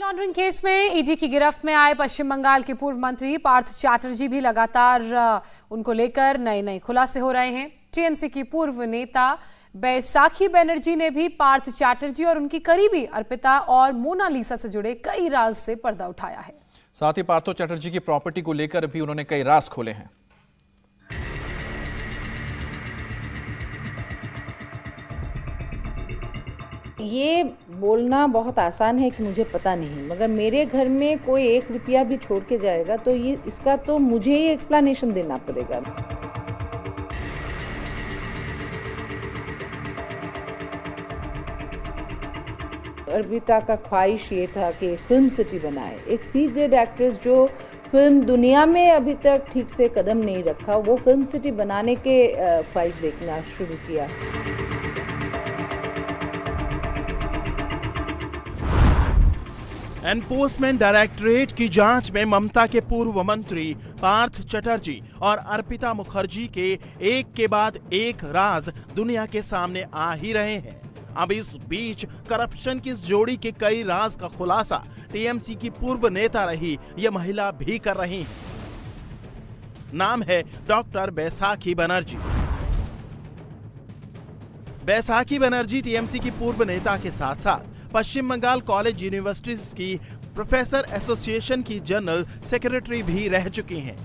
Laundering case में ED की गिरफ्त में आए पश्चिम बंगाल के पूर्व मंत्री पार्थ चैटर्जी भी लगातार उनको लेकर नए खुलासे हो रहे हैं। टीएमसी की पूर्व नेता बैसाखी बनर्जी ने भी पार्थ चैटर्जी और उनकी करीबी अर्पिता और मोनालिसा से जुड़े कई राज से पर्दा उठाया है। साथ ही पार्थ चैटर्जी की प्रॉपर्टी को लेकर भी उन्होंने कई राज खोले हैं। ये बोलना बहुत आसान है कि मुझे पता नहीं, मगर मेरे घर में कोई 1 रुपया भी छोड़ के जाएगा तो ये इसका तो मुझे ही एक्सप्लेनेशन देना पड़ेगा। अर्पिता का ख्वाहिश ये था कि फिल्म सिटी बनाए, एक सी ग्रेड एक्ट्रेस जो फिल्म दुनिया में अभी तक ठीक से कदम नहीं रखा, वो फिल्म सिटी बनाने के ख्वाहिश देखना शुरू किया। एनफोर्समेंट डायरेक्टरेट की जांच में ममता के पूर्व मंत्री पार्थ चैटर्जी और अर्पिता मुखर्जी के एक के बाद एक राज दुनिया के सामने आ ही रहे हैं। अब इस बीच करप्शन की इस जोड़ी के कई राज का खुलासा टीएमसी की पूर्व नेता रही यह महिला भी कर रही हैं। नाम है डॉक्टर बैसाखी बनर्जी। बैसाखी बनर्जी टीएमसी की पूर्व नेता के साथ साथ पश्चिम बंगाल कॉलेज यूनिवर्सिटीज की प्रोफेसर एसोसिएशन की जनरल सेक्रेटरी भी रह चुकी हैं।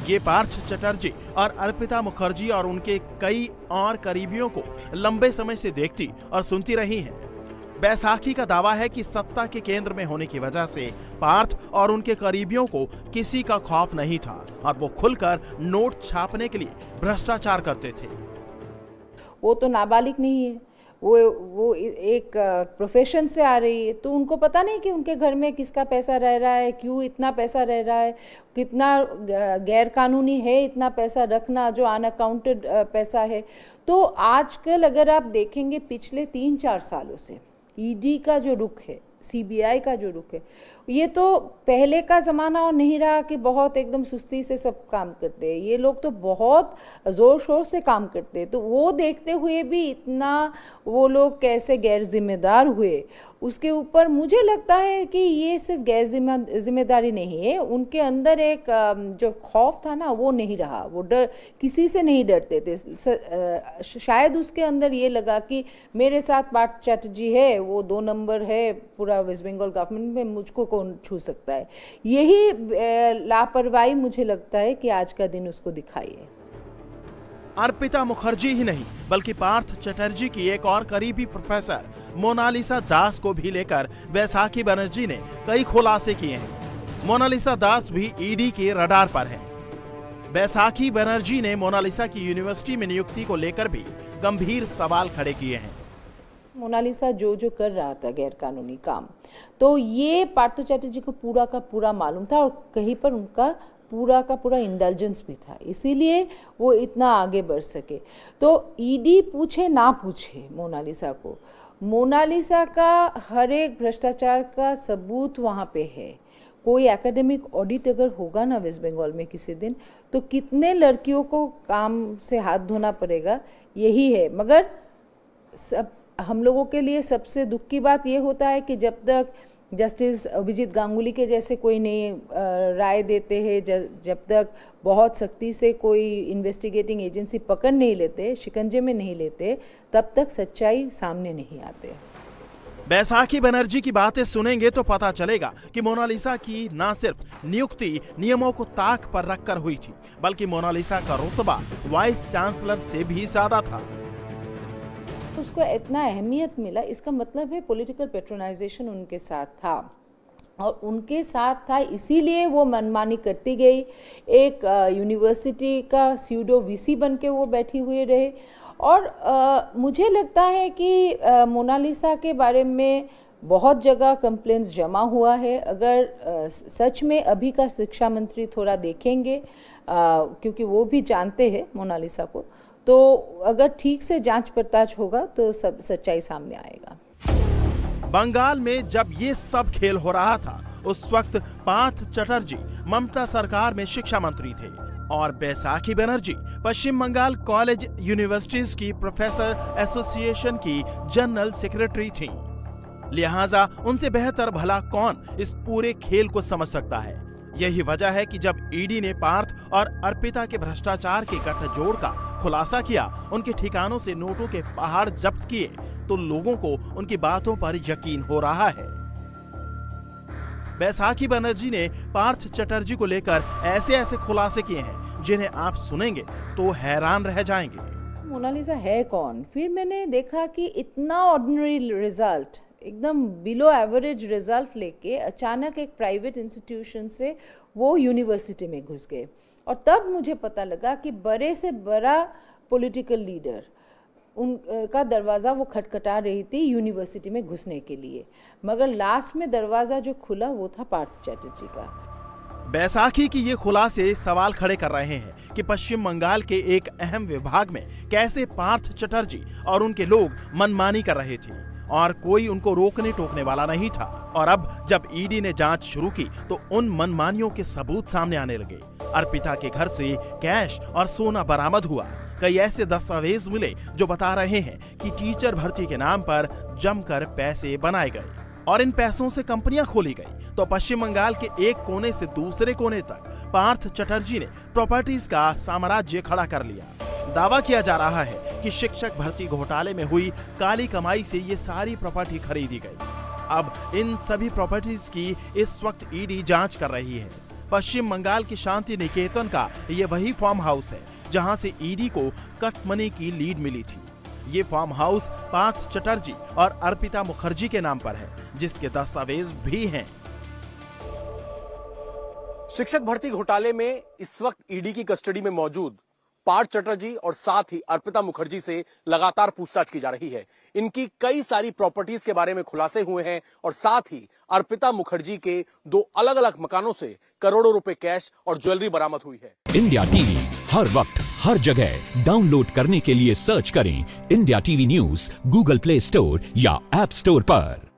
ये पार्थ चैटर्जी और अर्पिता मुखर्जी और उनके कई और करीबियों को लंबे समय से देखती और सुनती रही हैं। बैसाखी का दावा है कि सत्ता के केंद्र में होने की वजह से पार्थ और उनके करीबियों को किसी का खौफ नहीं था और वो खुलकर नोट छापने के लिए भ्रष्टाचार करते थे। वो तो नाबालिग नहीं है, वो एक प्रोफेशन से आ रही है, तो उनको पता नहीं कि उनके घर में किसका पैसा रह रहा है, क्यों इतना पैसा रह रहा है, कितना गैर कानूनी है इतना पैसा रखना जो अनअकाउंटेड पैसा है। तो आजकल अगर आप देखेंगे पिछले 3-4 सालों से ईडी का जो रुख है, सीबीआई का जो रुख है, ये तो पहले का ज़माना और नहीं रहा कि बहुत एकदम सुस्ती से सब काम करते हैं। ये लोग तो बहुत ज़ोर शोर से काम करते हैं। तो वो देखते हुए भी इतना वो लोग कैसे गैर जिम्मेदार हुए, उसके ऊपर मुझे लगता है कि ये सिर्फ गैर जिम्मेदारी नहीं है, उनके अंदर एक जो खौफ था ना वो नहीं रहा, वो डर किसी से नहीं डरते थे। शायद उसके अंदर ये लगा कि मेरे साथ पार्थ चैटर्जी है, वो 2 नंबर है पूरा वेस्ट बंगाल गवर्नमेंट में, मुझको कौन छू सकता है। यही लापरवाही मुझे लगता है कि आज का दिन उसको दिखाई है। अर्पिता मुखर्जी ही नहीं बल्कि पार्थ चैटर्जी की एक और करीबी प्रोफेसर मोनालिसा दास को भी लेकर बैसाखी बनर्जी ने कई खुलासे किए हैं। मोनालिसा दास भी ईडी के रडार पर है। बैसाखी बनर्जी ने मोनालिसा की यूनिवर्सिटी में नियुक्ति को लेकर भी गंभीर सवाल खड़े किए हैं। मोनालिसा जो कर रहा था गैर कानूनी काम, तो ये पार्थ चैटर्जी को पूरा का पूरा मालूम था और कहीं पर उनका पूरा का पूरा इंडल्जेंस भी था, इसीलिए वो इतना आगे बढ़ सके। तो ईडी पूछे ना पूछे मोनालिसा को, मोनालिसा का हर एक भ्रष्टाचार का सबूत वहाँ पे है। कोई एकेडमिक ऑडिट अगर होगा ना वेस्ट बंगाल में किसी दिन, तो कितने लड़कियों को काम से हाथ धोना पड़ेगा, यही है। मगर सब हम लोगों के लिए सबसे दुख की बात ये होता है कि जब तक जस्टिस अभिजीत गांगुली के जैसे कोई नहीं राय देते हैं, जब तक बहुत सख्ती से कोई इन्वेस्टिगेटिंग एजेंसी पकड़ नहीं लेते, शिकंजे में नहीं लेते, तब तक सच्चाई सामने नहीं आते। बैसाखी बनर्जी की बातें सुनेंगे तो पता चलेगा कि मोनालिसा की न सिर्फ नियुक्ति नियमों को ताक पर रखकर हुई थी, बल्कि मोनालिसा का रुतबा वाइस चांसलर से भी ज्यादा था। उसको इतना अहमियत मिला, इसका मतलब है पॉलिटिकल पेट्रोनाइजेशन उनके साथ था और उनके साथ था, इसीलिए वो मनमानी करती गई। एक यूनिवर्सिटी का स्यूडो वीसी बन के वो बैठी हुए रहे। और मुझे लगता है कि मोनालिसा के बारे में बहुत जगह कंप्लेंट्स जमा हुआ है। अगर सच में अभी का शिक्षा मंत्री थोड़ा देखेंगे, क्योंकि वो भी जानते हैं मोनालिसा को, तो अगर ठीक से जांच पड़ताल होगा तो सब सच्चाई सामने आएगा। बंगाल में जब ये सब खेल हो रहा था, उस वक्त पार्थ चैटर्जी ममता सरकार में शिक्षा मंत्री थे और बैसाखी बनर्जी पश्चिम बंगाल कॉलेज यूनिवर्सिटीज की प्रोफेसर एसोसिएशन की जनरल सेक्रेटरी थीं। लिहाजा उनसे बेहतर भला कौन इस पूरे खेल को समझ सकता है। यही वजह है कि जब ईडी ने पार्थ और अर्पिता के भ्रष्टाचार के गठजोड़ का खुलासा किया, उनके ठिकानों से नोटों के पहाड़ जब्त किए, तो लोगों को उनकी बातों पर यकीन हो रहा है। बैसाखी बनर्जी ने पार्थ चटर्जी को लेकर ऐसे खुलासे किए हैं जिन्हें आप सुनेंगे तो हैरान रह जाएंगे। मोनालिसा है कौन? फिर मैंने देखा कि इतना ऑर्डिनरी रिजल्ट, एकदम बिलो एवरेज रिजल्ट लेके अचानक एक प्राइवेट इंस्टीट्यूशन से वो यूनिवर्सिटी में घुस गए। और तब मुझे पता लगा कि बड़े से बड़ा पॉलिटिकल लीडर उनका दरवाज़ा वो खटखटा रही थी यूनिवर्सिटी में घुसने के लिए, मगर लास्ट में दरवाज़ा जो खुला वो था पार्थ चैटर्जी का। बैसाखी की ये खुलासे सवाल खड़े कर रहे हैं कि पश्चिम बंगाल के एक अहम विभाग में कैसे पार्थ चटर्जी और उनके लोग मनमानी कर रहे थे और कोई उनको रोकने टोकने वाला नहीं था। और अब जब ईडी ने जांच शुरू की तो उन मनमानियों के सबूत सामने आने लगे। अर्पिता के घर से कैश और सोना बरामद हुआ। कई ऐसे दस्तावेज मिले जो बता रहे हैं कि टीचर भर्ती के नाम पर जमकर पैसे बनाए गए और इन पैसों से कंपनियां खोली गई। तो पश्चिम बंगाल के एक कोने से दूसरे कोने तक पार्थ चटर्जी ने प्रॉपर्टीज का साम्राज्य खड़ा कर लिया। दावा किया जा रहा है कि शिक्षक भर्ती घोटाले में हुई काली कमाई से ये सारी प्रॉपर्टी खरीदी गई। अब इन सभी प्रॉपर्टीज की इस वक्त ईडी जांच कर रही है। पश्चिम बंगाल के शांति निकेतन का ये वही फार्म हाउस है जहां से ईडी को कट मनी की लीड मिली थी। ये फार्म हाउस पार्थ चटर्जी और अर्पिता मुखर्जी के नाम पर है, जिसके दस्तावेज भी हैं। शिक्षक भर्ती घोटाले में इस वक्त ईडी की कस्टडी में मौजूद पार्थ चटर्जी और साथ ही अर्पिता मुखर्जी से लगातार पूछताछ की जा रही है। इनकी कई सारी प्रॉपर्टीज के बारे में खुलासे हुए हैं और साथ ही अर्पिता मुखर्जी के 2 अलग-अलग मकानों से करोड़ों रुपए कैश और ज्वेलरी बरामद हुई है। इंडिया टीवी हर वक्त हर जगह डाउनलोड करने के लिए सर्च करें India TV news Google play store या ऐप स्टोर पर।